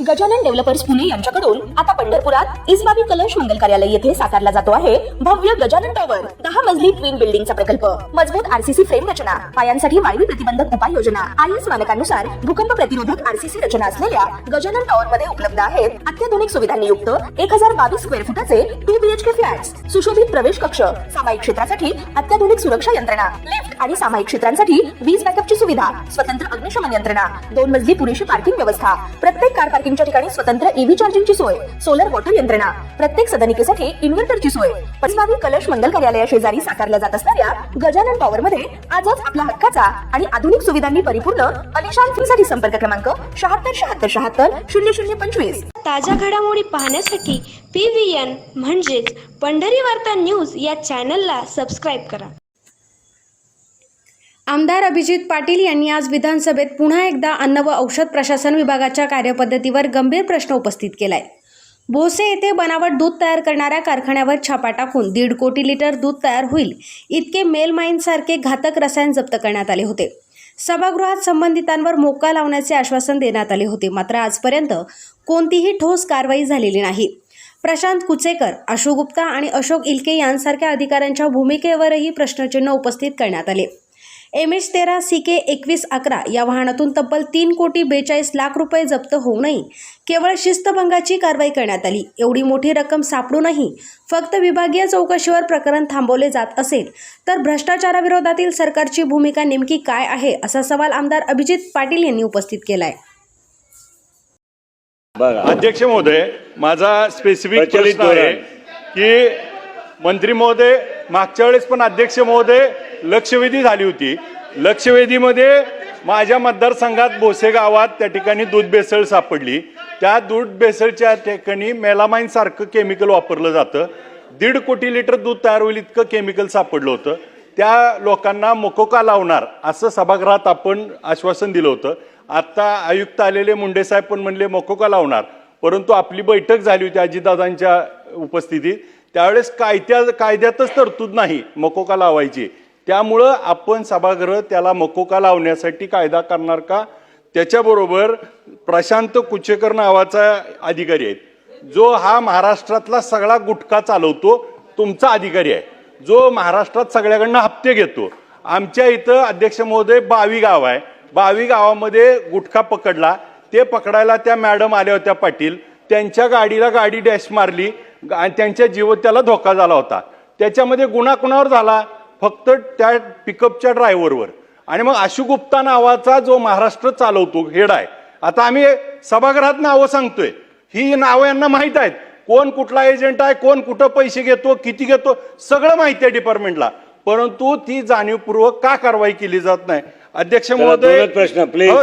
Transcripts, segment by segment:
Gajanan developers Pune यांच्याकडून आता पंढरपुरात इसबाबी कलश मंगल कार्यालय येथे साकारला जातो आहे भव्य गजानन टॉवर 10 मजली ट्विन बिल्डिंगचा प्रकल्प। मजबूत आरसीसी फ्रेम रचना, पायांसाठी वायू प्रतिबंधक उपाययोजना, आयएस मानकानुसार भूकंप प्रतिरोधक आरसीसी रचना असलेल्या गजानन टॉवर मध्ये उपलब्ध आहेत अत्याधुनिक सुविधांनी युक्त 1022 स्क्वेअर फुटाचे 2 बीएचके फ्लॅट्स, सुशोभित प्रवेश कक्ष, सामायिक क्षेत्रासाठी अत्याधुनिक सुरक्षा यंत्रणा, लिफ्ट आणि सामायिक क्षेत्रांसाठी वीज बॅकअपची सुविधा, स्वतंत्र अग्निशमन यंत्रणा, 2 मजली पुरेशी पार्किंग व्यवस्था, प्रत्येक कार पार्किंगच्या ठिकाणी स्वतंत्र ईव्ही चार्जिंगची सोय, सोलर वॉटर यंत्रणा, प्रत्येक सदनिकेसाठी इन्व्हर्टरची सोय। इसबाबी कलश मंगल कार्यालया शेजारी साकारल्या जात असणाऱ्या गजानन टॉवर मध्ये आजच आपला हक्काचा आणि आधुनिक सुविधांनी परिपूर्ण अलिशान फ्रीसाठी संपर्क क्रमांक 7677700025। ताज्या घडामोडी पाहण्यासाठी PVN म्हणजेच पंढरी वार्ता न्यूज या चॅनलला सबस्क्राईब करा। आमदार अभिजित पाटील यांनी आज विधानसभेत पुन्हा एकदा अन्न व औषध प्रशासन विभागाच्या कार्यपद्धतीवर गंभीर प्रश्न उपस्थित केलाय। भोसे येथे बनावट दूध तयार करणाऱ्या कारखान्यावर छापा टाकून 1.5 कोटी लिटर दूध तयार होईल इतके मेलमाइन सारखे घातक रसायन जप्त करण्यात आले होते। सभागृहात संबंधितांवर मोक्का लावण्याचे आश्वासन देण्यात आले होते, मात्र आजपर्यंत कोणतीही ठोस कारवाई झालेली नाही। प्रशांत कुचेकर, आशु गुप्ता आणि अशोक इल्के यांसारख्या अधिकाऱ्यांच्या भूमिकेवरही प्रश्नचिन्ह उपस्थित करण्यात आले। MH13 CK 2111 या वाहनातून तब्बल 3,42,00,000 रुपये जप्त होऊनही केवळ शिस्तभंगाची कारवाई करण्यात आली। एवढी मोठी रक्कम सापडूनही फक्त विभागीय चौकशीवर प्रकरण थांबवले जात असेल तर भ्रष्टाचाराविरोधातील सरकारची भूमिका नेमकी काय आहे, असा सवाल आमदार अभिजित पाटील यांनी उपस्थित केलाय। अध्यक्ष महोदय, माझा स्पेसिफिक प्रश्न आहे की मंत्री महोदय, मागच्या वेळेस पण अध्यक्ष महोदय लक्षवेधी झाली होती। लक्षवेधीमध्ये माझ्या मतदारसंघात भोसे गावात त्या ठिकाणी दूध भेसळ सापडली। त्या दूध भेसळच्या ठिकाणी मेलामाइन सारखं केमिकल वापरलं जातं। 1.5 कोटी लिटर दूध तयार होईल इतकं केमिकल सापडलं होतं। त्या लोकांना मोकोका लावणार असं सभागृहात आपण आश्वासन दिलं होतं। आता आयुक्त आलेले मुंडे साहेब पण म्हणले मोकोका लावणार, परंतु आपली बैठक झाली होती अजितदादांच्या उपस्थितीत, त्यावेळेस कायद्यातच तरतूद नाही मोकोका लावायची। त्यामुळं आपण सभागृह त्याला मोकोका लावण्यासाठी कायदा करणार का? त्याच्याबरोबर प्रशांत कुचेकर नावाचा अधिकारी आहे, जो हा महाराष्ट्रातला सगळा गुटखा चालवतो, तुमचा अधिकारी आहे, जो महाराष्ट्रात सगळ्याकडनं हप्ते घेतो। आमच्या इथं अध्यक्ष महोदय 22 गाव आहे, 22 गावामध्ये गुटखा पकडला। ते पकडायला त्या मॅडम आल्या होत्या पाटील, त्यांच्या गाडीला गाडी डॅश मारली आणि त्यांच्या त्याला धोका झाला होता। त्याच्यामध्ये गुन्हा कुणावर झाला? फक्त त्या पिकअपच्या ड्रायव्हरवर। आणि मग आशु गुप्ता नावाचा जो महाराष्ट्र चालवतो हेड आहे, आता आम्ही सभागृहात नावं सांगतोय, ही नावं यांना माहीत आहेत, कोण कुठला एजंट आहे, कोण कुठं पैसे घेतो, किती घेतो, सगळं माहिती आहे डिपार्टमेंटला, परंतु ती जाणीवपूर्वक का कारवाई केली जात नाही? अध्यक्ष महोदय,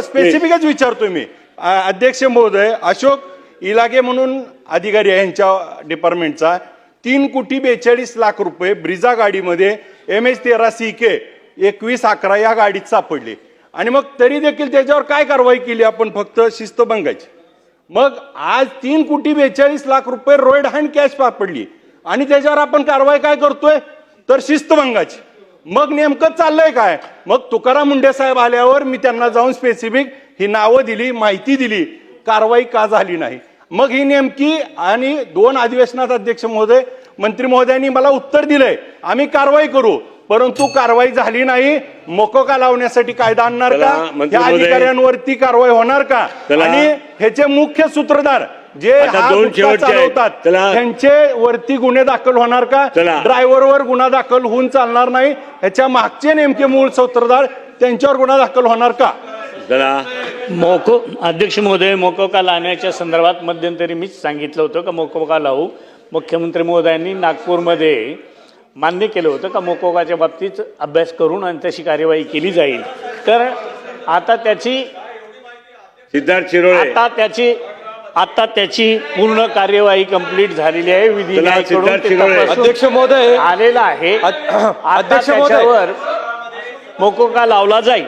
स्पेसिफिकच विचारतोय मी। अध्यक्ष महोदय, अशोक इलागे म्हणून अधिकारी आहे यांच्या डिपार्टमेंटचा, 3,42,00,000 रुपये ब्रिझा गाडीमध्ये MH13 CK 2111 या गाडीत सापडले। आणि मग तरी देखील त्याच्यावर काय कारवाई केली आपण? फक्त शिस्तभंगाची। मग आज 3,42,00,000 रुपये रोड हँड कॅश सापडली आणि त्याच्यावर आपण कारवाई काय करतोय? तर शिस्तभंगाची। मग नेमकं चाललंय काय? मग तुकाराम मुंडे साहेब आल्यावर मी त्यांना जाऊन स्पेसिफिक ही नावं दिली, माहिती दिली, कारवाई का झाली नाही? मग ही नेमकी, आणि 2 अधिवेशनात अध्यक्ष महोदय मंत्री महोदयांनी मला उत्तर दिलंय आम्ही कारवाई करू, परंतु कारवाई झाली नाही। मोकोका लावण्यासाठी कायदा आणणार का? या अधिकाऱ्यांवरती कारवाई होणार का? आणि ह्याचे मुख्य सूत्रधार जे चालवतात त्यांचे वरती गुन्हे दाखल होणार का? ड्रायव्हरवर गुन्हा दाखल होऊन चालणार नाही, ह्याच्या मागचे नेमके मूळ सूत्रधार त्यांच्यावर गुन्हा दाखल होणार का? अध्यक्ष महोदय, मोकोका लावण्याच्या संदर्भात मध्यंतरी मीच सांगितलं होतं का मोकोका लावू। मुख्यमंत्री महोदयांनी नागपूरमध्ये मान्य केलं होतं का मोकोकाच्या बाबतीत अभ्यास करून आणि तशी कार्यवाही केली जाईल। तर आता त्याची आता त्याची पूर्ण कार्यवाही कंप्लीट झालेली आहे, विधी अध्यक्ष महोदय आलेला आहे। आता त्याच्यावर मोकोका लावला जाईल।